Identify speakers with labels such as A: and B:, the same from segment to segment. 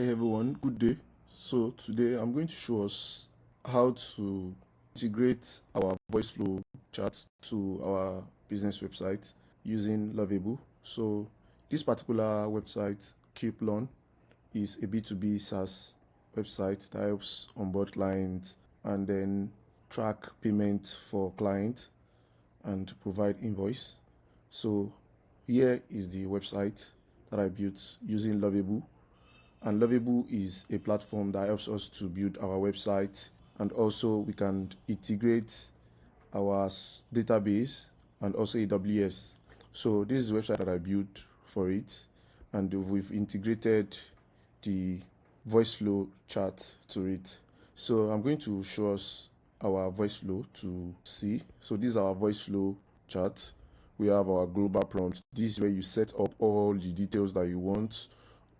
A: Hey everyone, good day. So today I'm going to show us how to integrate our Voiceflow chat to our business website using Lovable. So this particular website, Coupon, is a B2B SaaS website that helps onboard clients and then track payment for clients and provide invoice. So here is the website that I built using Lovable. And Lovable is a platform that helps us to build our website, and also we can integrate our database and also AWS. So this is the website that I built for it, and we've integrated the Voiceflow chat to it. So I'm going to show us our Voiceflow to see. So this is our Voiceflow chat. We have our global prompt. This is where you set up all the details that you want,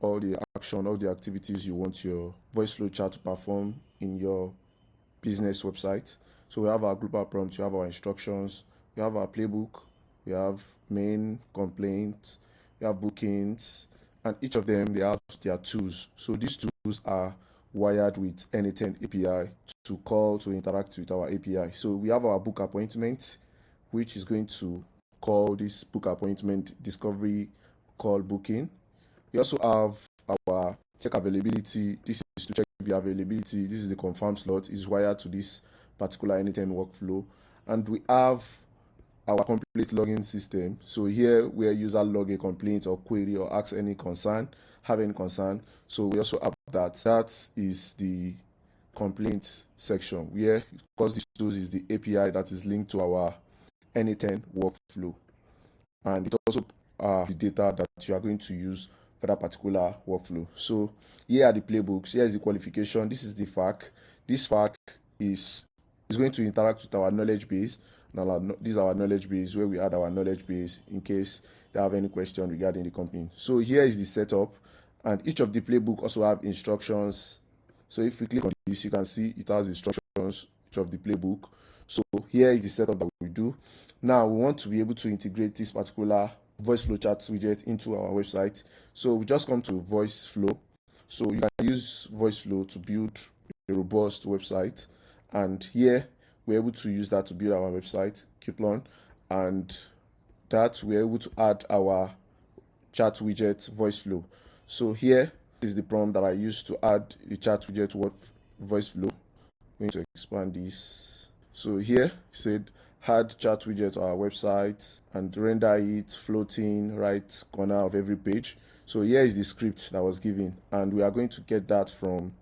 A: all the action, all the activities you want your Voiceflow chat to perform in your business website. So we have our global prompt, we have our instructions, we have our playbook, we have main, complaints, we have bookings, and each of them they have their tools. So these tools are wired with Anything API to call to interact with our API. So we have our book appointment, which is going to call this book appointment discovery call booking. We also have our check availability. This is to check the availability. This is the confirm slot. Is wired to this particular Anytime workflow. And we have our complete login system. So here where user log a complaint or query or ask any concern, have any concern. So we also have that. That is the complaint section where, because this tools is the API that is linked to our Anytime workflow. And it also the data that you are going to use for that particular workflow. So here are the playbooks. Here is the qualification. This is the FAQ. This FAQ is going to interact with our knowledge base. Now, this is our knowledge base where we add our knowledge base in case they have any question regarding the company. So here is the setup, and each of the playbook also have instructions. So if we click on this, you can see it has instructions, each of the playbook. So here is the setup that we do. Now we want to be able to integrate this particular Voiceflow chat widget into our website. So we just come to Voiceflow. So you can use Voiceflow to build a robust website, and here we're able to use that to build our website, Coupon, and that we're able to add our chat widget Voiceflow. So here is the prompt that I used to add the chat widget Voiceflow. I'm going to expand this. So here it said add chat widget to our website and render it floating right corner of every page. So here is the script that was given, and we are going to get that from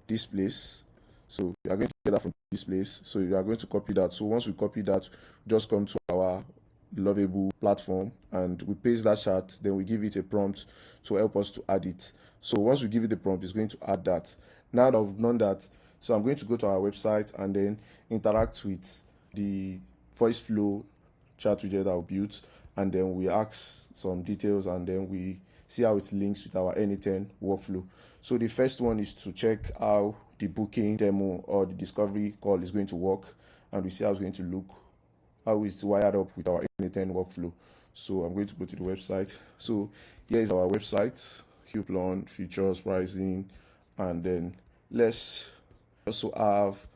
A: this place. So we are going to get that from this place. So we are going to copy that. So once we copy that, we just come to our Lovable platform and we paste that chat, then we give it a prompt to help us to add it. So once we give it the prompt, it's going to add that. Now that we've done that, so I'm going to go to our website and then interact with the Voiceflow chat widget that we built, and then we ask some details, and then we see how it links with our Anytime workflow. So the first one is to check how the booking demo or the discovery call is going to work, and we see how it's going to look, how it's wired up with our Anytime workflow. So I'm going to go to the website. So here is our website, Coupon, features, pricing, and then let's also have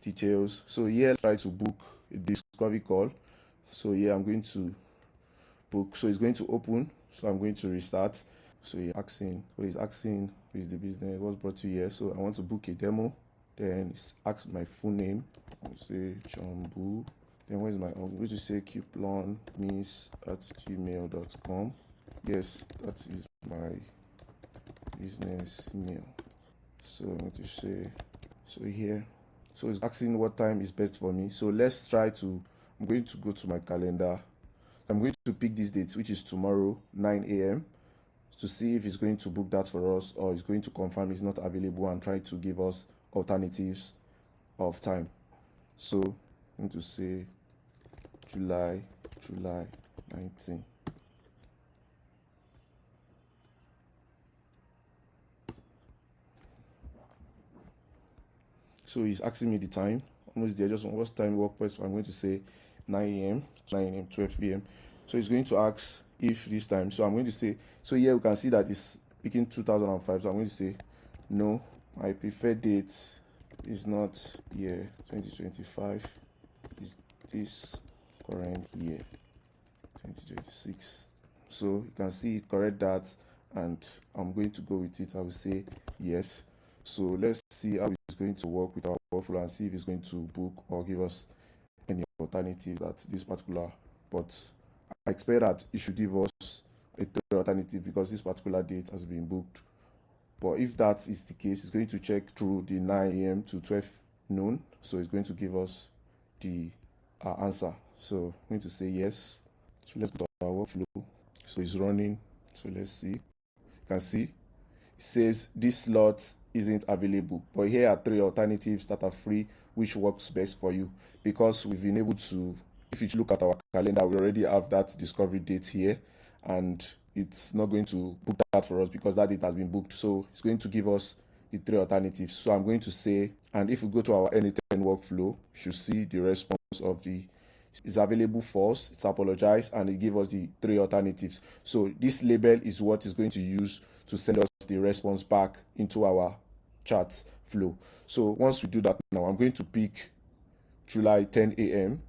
A: details. So here, try to book a discovery call. So here I'm going to book. So it's going to open. So I'm going to restart. So he's asking who is the business, what's brought you here. So I want to book a demo. Then it's ask my full name. I'll say Chambu. Then where's my I'm going to say coupon means@gmail.com. Yes, that is my business email. So I'm going to say, so here, so it's asking what time is best for me. So let's try to, I'm going to go to my calendar. I'm going to pick this date, which is tomorrow, 9 a.m. to see if it's going to book that for us, or it's going to confirm it's not available and try to give us alternatives of time. So I'm going to say July 19. So he's asking me the time, almost there, just what time work best. So I'm going to say 9 a.m., 9 a.m., 12 p.m. So he's going to ask if this time. So I'm going to say, so here we can see that it's picking 2005, so I'm going to say no, my preferred date is not year 2025, is this current year 2026. So you can see it, correct that, and I'm going to go with it. I will say yes. So let's see how it's going to work with our workflow and see if it's going to book or give us any alternative at this particular. But I expect that it should give us a third alternative because this particular date has been booked. But if that is the case, it's going to check through the 9 a.m. to 12 noon. So it's going to give us the answer. So I'm going to say yes. So let's go to our workflow. So it's running. So let's see. You can see it says this slot isn't available. But here are 3 alternatives that are free, which works best for you. Because we've been able to, if you look at our calendar, we already have that discovery date here. And it's not going to book that for us because that date has been booked. So it's going to give us the 3 alternatives. So I'm going to say, and if we go to our anytime workflow, you should see the response of the is available false, it's apologize, and it gives us the 3 alternatives. So this label is what is going to use to send us the response back into our chat flow. So once we do that now, I'm going to pick July 10 a.m.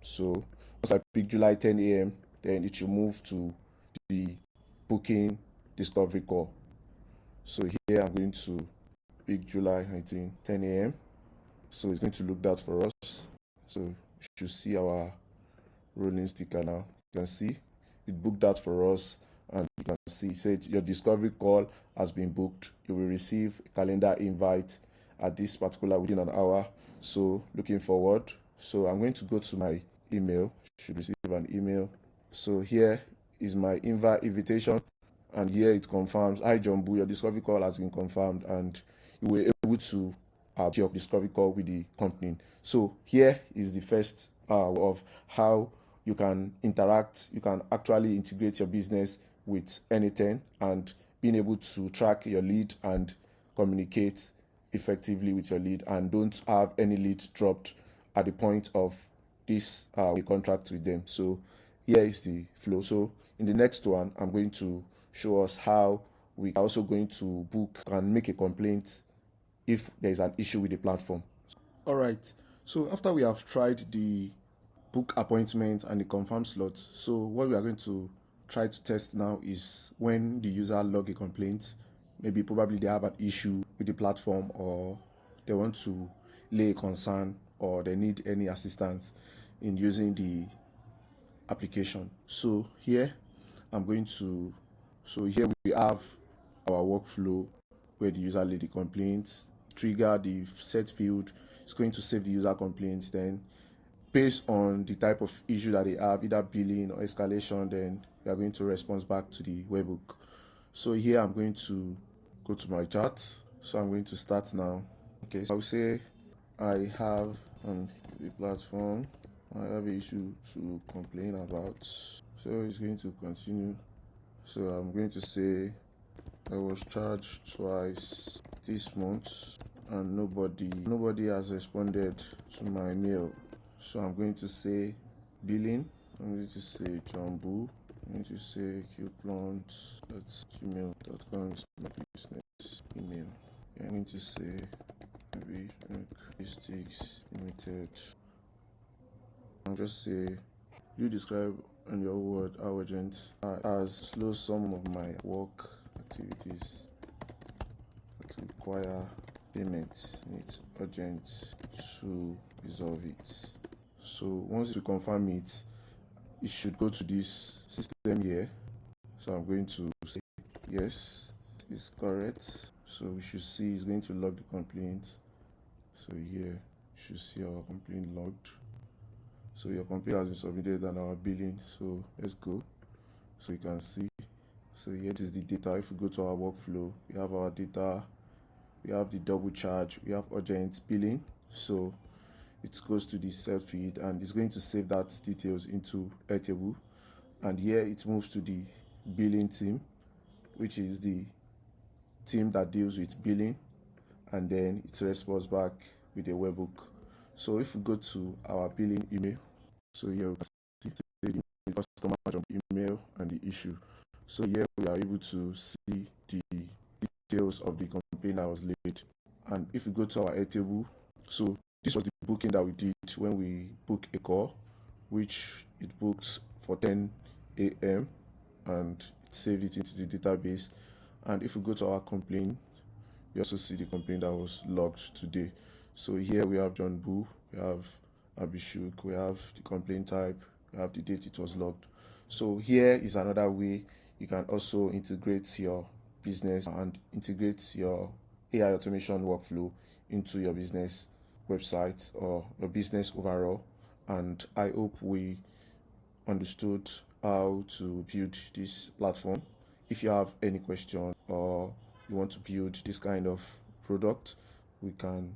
A: So once I pick July 10 a.m., then it should move to the booking discovery call. So here I'm going to pick July 19, 10 a.m. So it's going to look that for us. So you should see our rolling sticker now. You can see it booked that for us, and you can see it said your discovery call has been booked. You will receive a calendar invite at this particular within an hour. So looking forward. So I'm going to go to my email. Should receive an email. So here is my invitation, and here it confirms, hi Jumbo, your discovery call has been confirmed, and you were able to have your discovery call with the company. So here is the first of how you can interact, you can actually integrate your business with anything and being able to track your lead and communicate effectively with your lead and don't have any lead dropped at the point of this contract with them. So here is the flow. So in the next one, I'm going to show us how we are also going to book and make a complaint if there is an issue with the platform. All right. So after we have tried the book appointment and the confirm slot, so what we are going to try to test now is when the user log a complaint, maybe probably they have an issue with the platform or they want to lay a concern or they need any assistance in using the application. So here I'm going to, so here we have our workflow where the user laid the complaint, trigger the set field, it's going to save the user complaint, then based on the type of issue that they have, either billing or escalation, then we are going to respond back to the webhook. So here I'm going to go to my chat. So I'm going to start now. Okay, so I'll say I have on the platform, I have an issue to complain about. So it's going to continue. So I'm going to say I was charged twice this month and nobody has responded to my mail. So I'm going to say billing, I'm going to say Jumbo, I'm going to say qplant@gmail.com is my business email. I'm going to say maybe logistics limited. I'll just say, you describe in your word how urgent as slow some of my work activities that require payment. It's urgent to resolve it. So once you confirm it, it should go to this system here. So I'm going to say yes, it's correct. So we should see it's going to log the complaint. So here you should see our complaint logged. So your complaint has been submitted on our billing. So let's go. So you can see. So here is the data. If we go to our workflow, we have our data, we have the double charge, we have urgent billing. So it goes to the set feed and it's going to save that details into Airtable. And here it moves to the billing team, which is the team that deals with billing, and then it responds back with a webhook. So if we go to our billing email, so here we can see the customer email and the issue. So here we are able to see the details of the complaint that was laid. And if we go to our Airtable, so this was the booking that we did when we book a call, which it books for 10 a.m. and it saved it into the database. And if we go to our complaint, you also see the complaint that was logged today. So here we have John Boo, we have Abhishuk, we have the complaint type, we have the date it was logged. So here is another way you can also integrate your business and integrate your AI automation workflow into your business website or your business overall. And I hope we understood how to build this platform. If you have any question or you want to build this kind of product, we can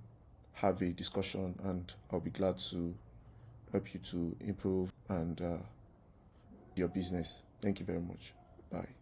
A: have a discussion and I'll be glad to help you to improve and your business. Thank you very much. Bye.